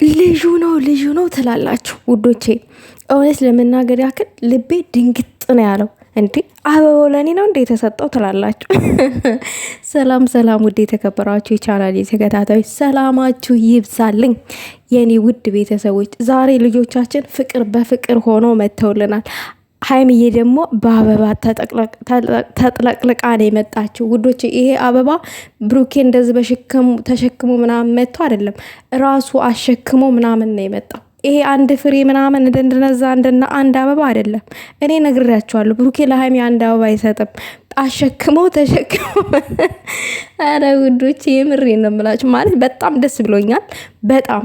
ልጁ ነው ትላላችሁ ውዶቼ። እውነት ለመናገር ያክል ልቤ ድንግጥ ነው ያለው። እንዴ አበባው ለእኔ ነው እንዴ የተሰጠው ትላላችሁ። ሰላም ሰላም፣ ውድ የተከበራችሁ የቻናል ተከታታዮች ሰላማችሁ ይብዛልኝ የኔ ውድ ቤተሰቦች። ዛሬ ልጆቻችን ፍቅር በፍቅር ሆኖ መጥተውልናል። ሀይሚዬ ደግሞ በአበባ ተጥለቅልቃ ነው የመጣችው ውዶች። ይሄ አበባ ብሩኬ እንደዚህ ተሸክሞ ምናምን መጥቶ አይደለም፣ ራሱ አሸክሞ ምናምን ነው የመጣው። ይሄ አንድ ፍሬ ምናምን እንደነዛ እንደና አንድ አበባ አይደለም። እኔ ነግሬያቸዋለሁ፣ ብሩኬ ለሀይሚ አንድ አበባ አይሰጥም። አሸክሞ ተሸክሞ አረ ውዶች የምሬን ነው የምላችሁ። ማለት በጣም ደስ ብሎኛል። በጣም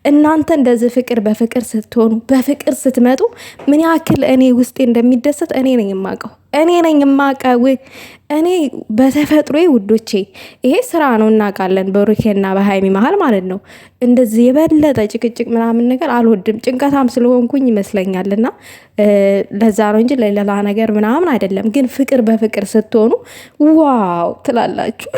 እናንተ እንደዚህ ፍቅር በፍቅር ስትሆኑ በፍቅር ስትመጡ ምን ያክል እኔ ውስጤ እንደሚደሰት እኔ ነኝ የማውቀው። እኔ በተፈጥሮዬ ውዶቼ፣ ይሄ ስራ ነው እናውቃለን፣ በብሩኬና በሀይሚ መሀል ማለት ነው። እንደዚህ የበለጠ ጭቅጭቅ ምናምን ነገር አልወድም፣ ጭንቀታም ስለሆንኩኝ ይመስለኛል። እና ለዛ ነው እንጂ ለሌላ ነገር ምናምን አይደለም። ግን ፍቅር በፍቅር ስትሆኑ ዋው ትላላችሁ።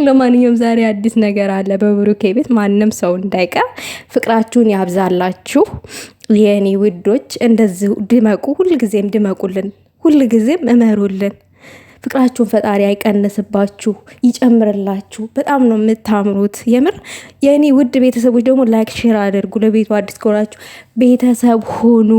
ለማንኛውም ዛሬ አዲስ ነገር አለ በብሩኬ ቤት፣ ማንም ሰው እንዳይቀር ፍቅራችሁን ያብዛላችሁ የኔ ውዶች። እንደዚህ ድመቁ፣ ሁልጊዜም ድመቁልን፣ ሁልጊዜም እመሩልን። ፍቅራችሁን ፈጣሪ አይቀንስባችሁ፣ ይጨምርላችሁ። በጣም ነው የምታምሩት የምር የኔ ውድ ቤተሰቦች። ደግሞ ላይክ ሼር አድርጉ። ለቤቱ አዲስ ከሆናችሁ ቤተሰብ ሆኑ።